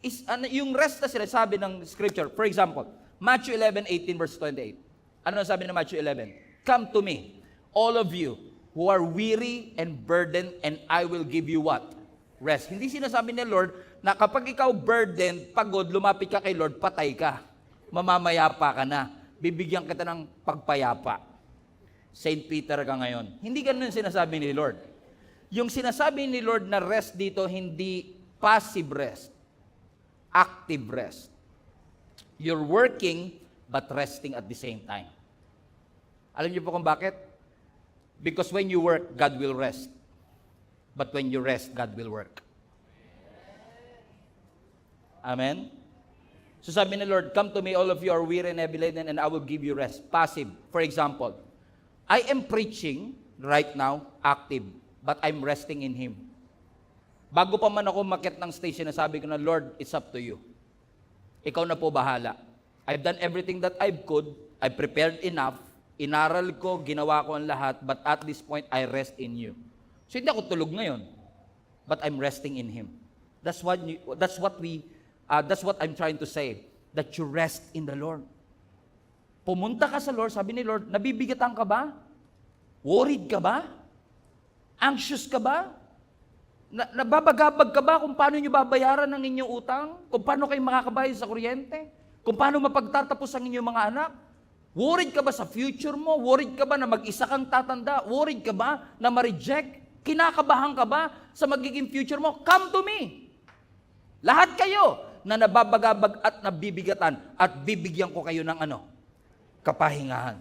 is, yung rest na sinasabi ng scripture. For example, Matthew 11:18 verse 28. Ano sabi ng Matthew 11? Come to me, all of you who are weary and burdened, and I will give you what? Rest. Hindi sinasabi ni Lord na kapag ikaw burdened, pagod, lumapit ka kay Lord, patay ka. Mamamayapa ka na. Bibigyan kita ng pagpayapa. Saint Peter ka ngayon. Hindi ganun yung sinasabi ni Lord. Yung sinasabi ni Lord na rest dito, hindi passive rest. Active rest. You're working, but resting at the same time. Alam niyo po kung bakit? Because when you work, God will rest. But when you rest, God will work. Amen? So sabi ni Lord, come to me, all of you are weary and heavy laden, and I will give you rest. Passive. For example, I am preaching right now, active, but I'm resting in Him. Bago pa man ako makit ng station, sabi ko na, Lord, it's up to you. Ikaw na po bahala. I've done everything that I could. I prepared enough. Inaral ko, ginawa ko ang lahat, but at this point, I rest in you. So hindi ako tulog ngayon, but I'm resting in Him. That's what I'm trying to say, that you rest in the Lord. Pumunta ka sa Lord, sabi ni Lord, nabibigatan ka ba? Worried ka ba? Anxious ka ba? Nababagabag ka ba kung paano nyo babayaran ang inyong utang? Kung paano kayo makakabayad sa kuryente? Kung paano mapagtatapos ang inyong mga anak? Worried ka ba sa future mo? Worried ka ba na mag-isa kang tatanda? Worried ka ba na ma-reject? Kinakabahan ka ba sa magiging future mo? Come to me! Lahat kayo na nababagabag at nabibigatan at bibigyan ko kayo ng kapahingahan.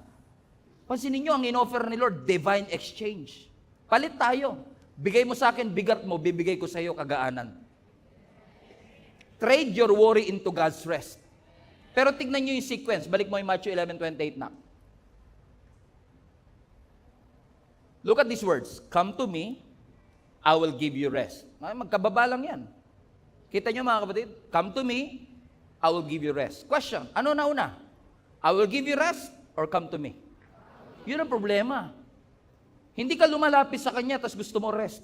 Pansinin nyo, ang in-offer ni Lord, divine exchange. Palit tayo. Bigay mo sa akin, bigat mo, bibigay ko sa iyo kagaanan. Trade your worry into God's rest. Pero tignan nyo yung sequence. Balik mo yung Matthew 11:28 na. Look at these words. Come to me, I will give you rest. Magkababa lang yan. Kita nyo mga kapatid? Come to me, I will give you rest. Question, ano na una? I will give you rest or come to me? Yun ang problema. Hindi ka lumalapit sa Kanya tapos gusto mo rest.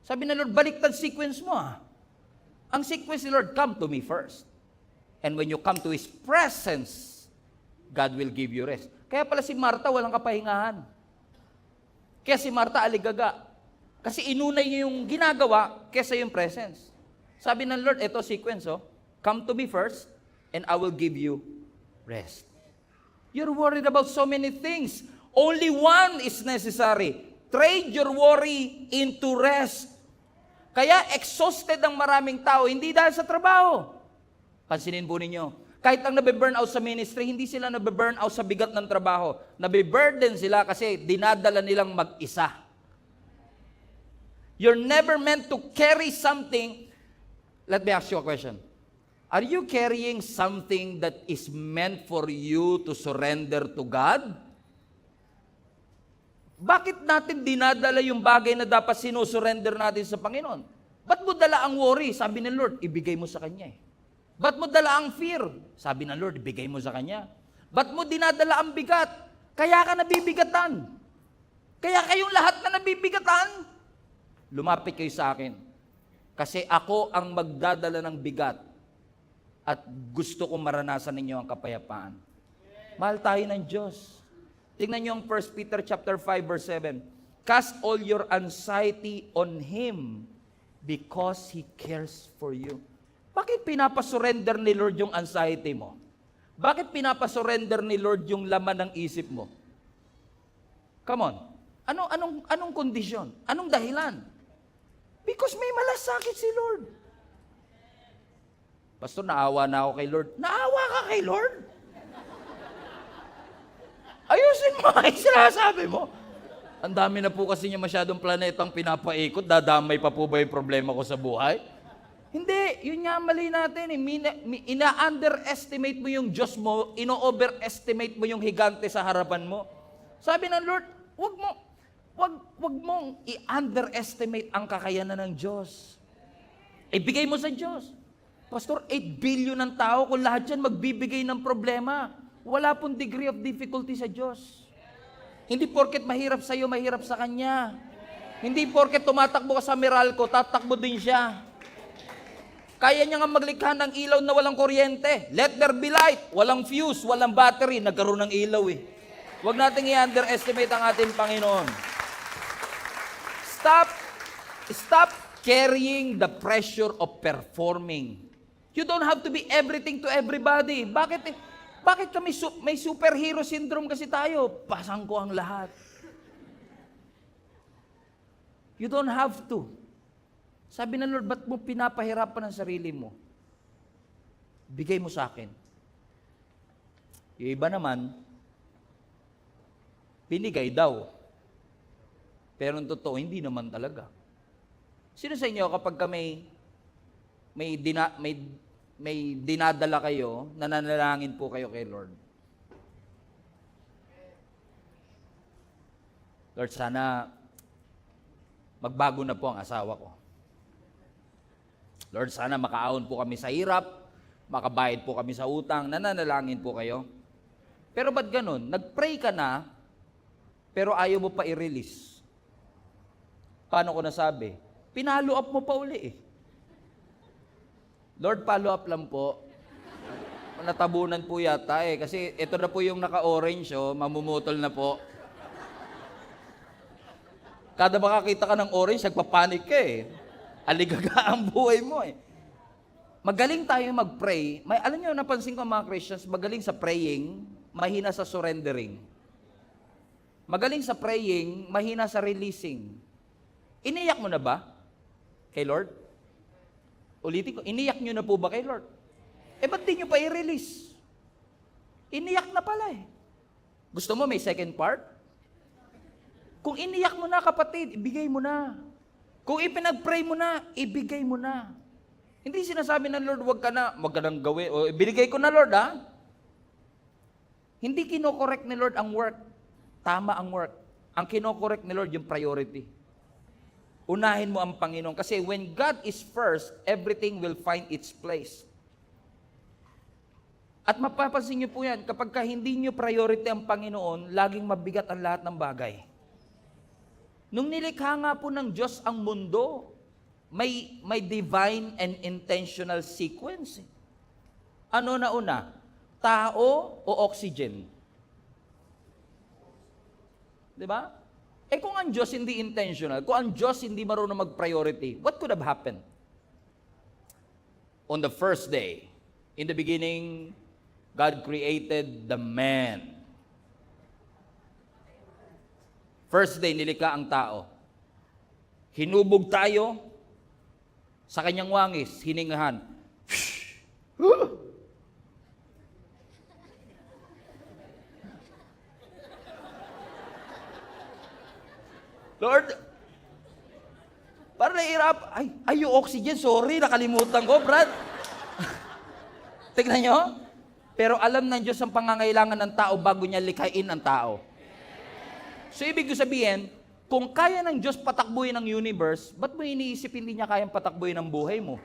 Sabi na Lord, baliktad sequence mo . Ang sequence ni Lord, come to me first. And when you come to His presence, God will give you rest. Kaya pala si Martha walang kapahingahan. Kaya si Martha aligaga. Kasi inunay niya yung ginagawa kesa yung presence. Sabi ng Lord, ito sequence come to me first, and I will give you rest. You're worried about so many things. Only one is necessary. Trade your worry into rest. Kaya exhausted ang maraming tao, hindi dahil sa trabaho. Pansinin po ninyo, kahit ang nabe-burn out sa ministry, hindi sila nabe-burn out sa bigat ng trabaho. Nabe-burden sila kasi dinadala nilang mag-isa. You're never meant to carry something. Let me ask you a question. Are you carrying something that is meant for you to surrender to God? Bakit natin dinadala yung bagay na dapat sinusurrender natin sa Panginoon? Ba't mo dala ang worry? Sabi ng Lord, ibigay mo sa Kanya . Ba't mo dala ang fear? Sabi ng Lord, ibigay mo sa Kanya. Ba't mo dinadala ang bigat? Kaya ka nabibigatan. Kaya kayong lahat na nabibigatan, lumapit kayo sa akin. Kasi ako ang magdadala ng bigat at gusto kong maranasan ninyo ang kapayapaan. Mahal tayo ng Diyos. Tingnan niyo ang 1 Peter chapter 5 verse 7. Cast all your anxiety on Him because He cares for you. Bakit pinapasurrender ni Lord yung anxiety mo? Bakit pinapasurrender ni Lord yung laman ng isip mo? Come on. Anong kondisyon? Anong dahilan? Because may malasakit si Lord. Pastor, naawa na ako kay Lord. Naawa ka kay Lord? Ayusin mo ay sinasabi mo. Ang dami na po kasi niya masyadong planetang pinapaikot. Dadamay pa po ba yung problema ko sa buhay? Hindi. Yun nga mali natin. Ina-underestimate mo yung Diyos mo. Ino-overestimate mo yung higante sa harapan mo. Sabi ng Lord, wag mong i-underestimate ang kakayanan ng Diyos. Ibigay mo sa Diyos. Pastor, 8 billion ng tao, kung lahat yan magbibigay ng problema, wala pong degree of difficulty sa Diyos. Hindi porket mahirap sa'yo, mahirap sa Kanya. Hindi porket tumatakbo ka sa Meralco, tatakbo din siya. Kaya niya nga maglikha ng ilaw na walang kuryente. Let there be light. Walang fuse, walang battery. Nagkaroon ng ilaw eh. Huwag nating i-underestimate ang ating Panginoon. Stop carrying the pressure of performing. You don't have to be everything to everybody. Bakit kami may superhero syndrome kasi tayo? Pasang ko ang lahat. You don't have to. Sabi ng Lord, ba't mo pinapahirapan ang sarili mo? Bigay mo sa akin. Yung iba naman, binigay daw. Pero ang totoo, hindi naman talaga. Sino sa inyo kapag may dinadala kayo, nananalangin po kayo kay Lord? Lord, sana magbago na po ang asawa ko. Lord, sana makaahon po kami sa hirap, makabayad po kami sa utang, nananalangin po kayo. Pero ba't ganun? Nag-pray ka na, pero ayaw mo pa i-release. Paano ko nasabi? Pinalo up mo pa uli eh. Lord, follow up lang po. Natabunan po yata eh. Kasi ito na po yung naka-orange oh, mamumutol na po. Kada makakita ka ng orange, nagpapanik ka eh. Aligaga ang buhay mo eh. Magaling tayo mag-pray. Alam niyo, napansin ko mga Christians, magaling sa praying, mahina sa surrendering. Magaling sa praying, mahina sa releasing. Iniyak mo na ba kay Lord? Ulitin ko, iniyak nyo na po ba kay Lord? Ba't di nyo pa i-release? Iniyak na pala eh. Gusto mo may second part? Kung iniyak mo na kapatid, ibigay mo na. Kung ipinag-pray mo na, ibigay mo na. Hindi sinasabi ng Lord, wag ka nang gawin. O, binigay ko na Lord ha. Hindi kinokorek ni Lord ang work. Tama ang work. Ang kinokorek ni Lord yung priority. Unahin mo ang Panginoon. Kasi when God is first, everything will find its place. At mapapansin niyo po yan, kapag hindi niyo priority ang Panginoon, laging mabigat ang lahat ng bagay. Nung nilikha nga po ng Diyos ang mundo, may divine and intentional sequence. Ano na una? Tao o oxygen? Diba? Kung ang Diyos hindi intentional, kung ang Diyos hindi marunong mag-priority, what could have happened? On the first day, in the beginning, God created the man. First day, nilikha ang tao. Hinubog tayo sa kanyang wangis, hiningahan. Lord, para nahirap, yung oxygen, sorry, nakalimutan ko, Brad. Tignan nyo, pero alam ng Diyos ang pangangailangan ng tao bago niya likhain ang tao. So, ibig sabihin, kung kaya ng Diyos patakbuhin ang universe, ba't mo iniisip hindi niya kayang patakbuhin ang buhay mo?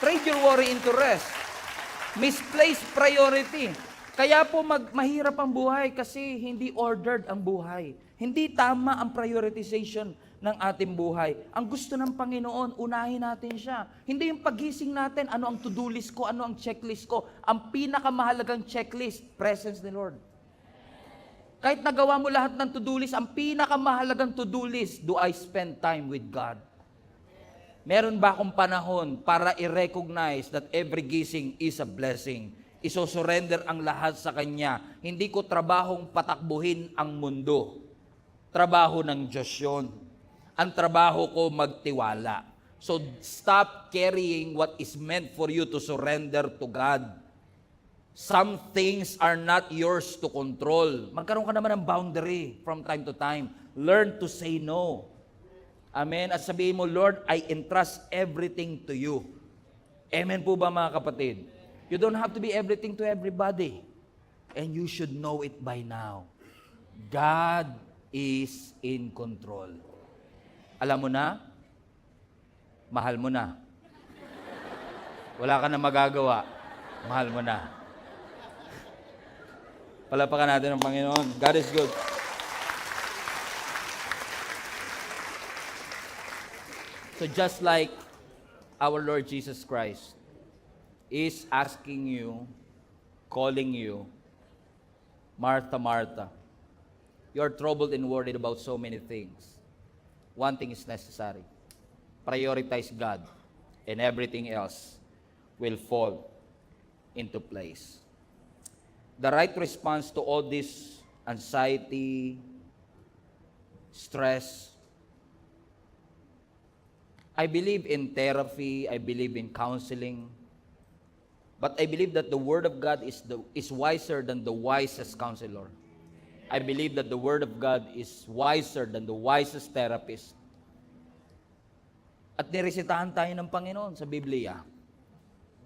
Trade your worry into rest. Misplaced priority. Kaya po mahirap ang buhay kasi hindi ordered ang buhay. Hindi tama ang prioritization ng ating buhay. Ang gusto ng Panginoon, unahin natin siya. Hindi yung pagising natin, ano ang to-do list ko, ano ang checklist ko. Ang pinakamahalagang checklist, presence ni Lord. Kahit nagawa mo lahat ng to-do list, ang pinakamahalagang to-do list, do I spend time with God? Meron ba akong panahon para i-recognize that every gising is a blessing? Iso-surrender ang lahat sa Kanya. Hindi ko trabahong patakbuhin ang mundo. Trabaho ng Diyos yun. Ang trabaho ko magtiwala. So stop carrying what is meant for you to surrender to God. Some things are not yours to control. Magkaroon ka naman ng boundary from time to time. Learn to say no. Amen. At sabihin mo, Lord, I entrust everything to you. Amen po ba mga kapatid? You don't have to be everything to everybody. And you should know it by now. God is in control. Alam mo na, mahal mo na. Wala ka na magagawa, mahal mo na. Palapakan natin ang Panginoon. God is good. So just like our Lord Jesus Christ is asking you, calling you, Martha, Martha, you're troubled and worried about so many things. One thing is necessary. Prioritize God, and everything else will fall into place. The right response to all this anxiety, stress, I believe in therapy, I believe in counseling, but I believe that the Word of God is wiser than the wisest counselor. I believe that the Word of God is wiser than the wisest therapist. At niresetahan tayo ng Panginoon sa Biblia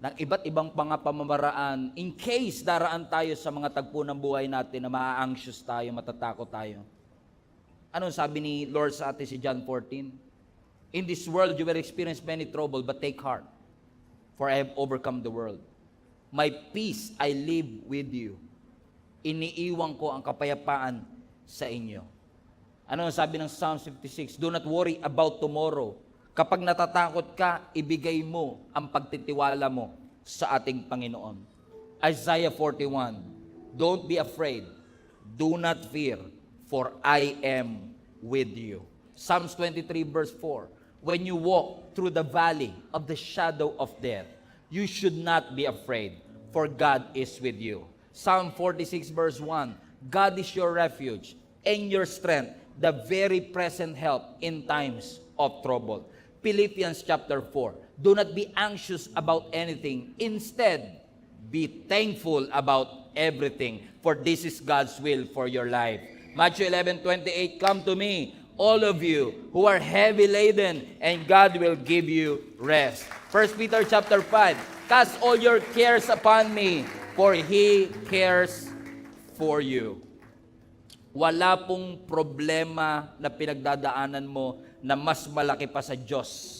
ng iba't ibang pamamaraan in case daraan tayo sa mga tagpo ng buhay natin na maa-anxious tayo, matatakot tayo. Anong sabi ni Lord sa atin si John 14? In this world you will experience many trouble, but take heart, for I have overcome the world. My peace I leave with you. Iniiwan ko ang kapayapaan sa inyo. Ano ang sabi ng Psalm 56? Do not worry about tomorrow. Kapag natatakot ka, ibigay mo ang pagtitiwala mo sa ating Panginoon. Isaiah 41, don't be afraid, do not fear, for I am with you. Psalms 23 verse 4, when you walk through the valley of the shadow of death, you should not be afraid, for God is with you. Psalm 46 verse 1, God is your refuge and your strength, the very present help in times of trouble. Philippians chapter 4, do not be anxious about anything. Instead, be thankful about everything, for this is God's will for your life. Matthew 11:28, come to me, all of you who are heavy laden, and God will give you rest. 1 Peter chapter 5, cast all your cares upon me, for He cares for you. Wala pong problema na pinagdadaanan mo na mas malaki pa sa Diyos.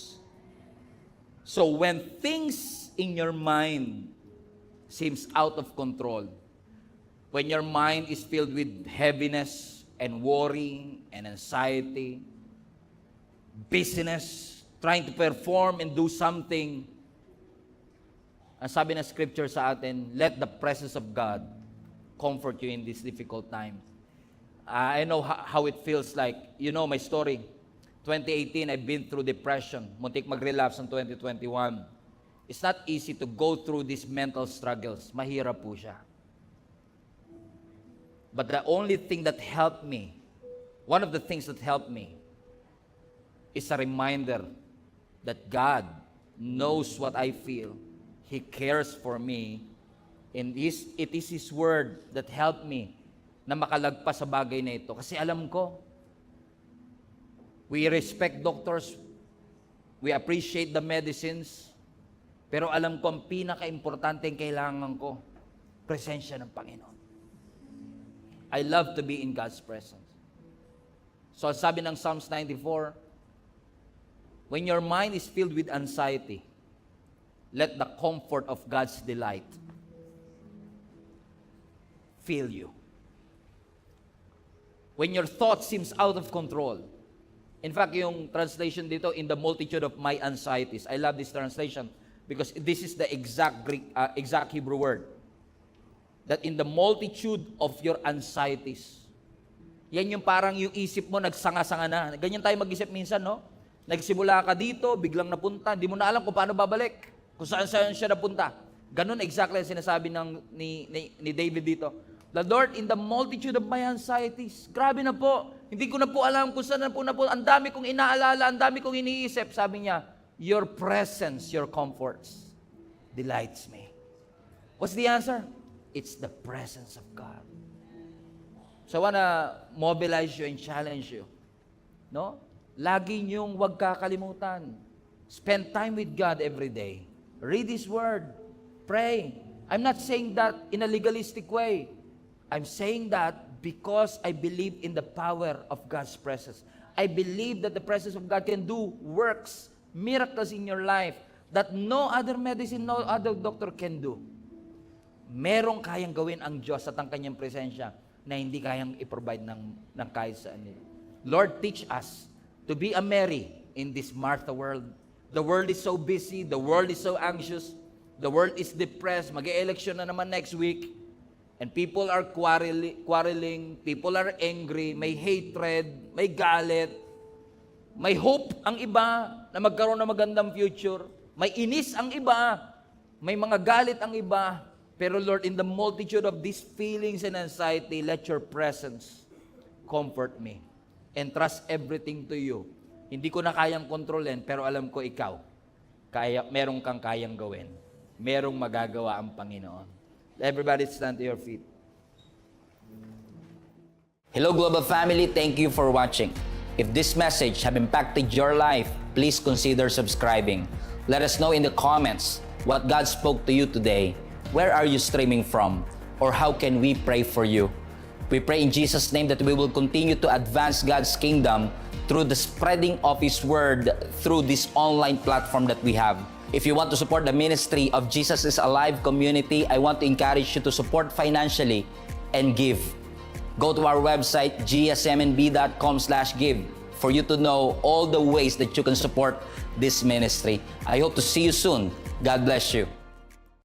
So when things in your mind seems out of control, when your mind is filled with heaviness and worry and anxiety, busyness, trying to perform and do something, ang sabi ng scripture sa atin, let the presence of God comfort you in this difficult time. I know how it feels like. You know my story. 2018, I've been through depression. Muntik mag-relapse ng 2021. It's not easy to go through these mental struggles. Mahirap po siya. But the only thing that helped me, one of the things that helped me, is a reminder that God knows what I feel. He cares for me. And it is His Word that helped me na makalagpas sa bagay na ito. Kasi alam ko, we respect doctors, we appreciate the medicines, pero alam ko ang pinaka-importante ang kailangan ko, presensya ng Panginoon. I love to be in God's presence. So sabi ng Psalms 94, when your mind is filled with anxiety, let the comfort of God's delight fill you. When your thought seems out of control. In fact, yung translation dito, in the multitude of my anxieties. I love this translation because this is the exact exact Hebrew word. That in the multitude of your anxieties. Yan yung parang yung isip mo nagsanga-sanga na. Ganyan tayo mag-isip minsan, no? Nagsimula ka dito, biglang napunta, hindi mo na alam kung paano babalik. Kung saan siya napunta. Ganun exactly ang sinasabi ni David dito. The Lord in the multitude of my anxieties. Grabe na po. Hindi ko na po alam kung saan na po. Ang dami kong inaalala, ang dami kong iniisip. Sabi niya, your presence, your comforts delights me. What's the answer? It's the presence of God. So I wanna mobilize you and challenge you. No? Lagi niyong huwag kakalimutan. Spend time with God every day. Read His Word. Pray. I'm not saying that in a legalistic way. I'm saying that because I believe in the power of God's presence. I believe that the presence of God can do works, miracles in your life that no other medicine, no other doctor can do. Merong kayang gawin ang Diyos at ang kanyang presensya na hindi kayang i-provide ng kahit saan. Lord, teach us to be a Mary in this Martha world. The world is so busy. The world is so anxious. The world is depressed. Mag-e-election na naman next week. And people are quarreling. People are angry. May hatred. May galit. May hope ang iba na magkaroon ng magandang future. May inis ang iba. May mga galit ang iba. Pero Lord, in the multitude of these feelings and anxiety, let your presence comfort me. Entrust everything to you. Hindi ko na kayang kontrolin, pero alam ko ikaw. Merong kang kayang gawin. Merong magagawa ang Panginoon. Everybody stand to your feet. Hello, Global Family. Thank you for watching. If this message have impacted your life, please consider subscribing. Let us know in the comments what God spoke to you today. Where are you streaming from? Or how can we pray for you? We pray in Jesus' name that we will continue to advance God's kingdom through the spreading of His Word through this online platform that we have. If you want to support the ministry of Jesus is Alive community, I want to encourage you to support financially and give. Go to our website, gsmnb.com/give, for you to know all the ways that you can support this ministry. I hope to see you soon. God bless you.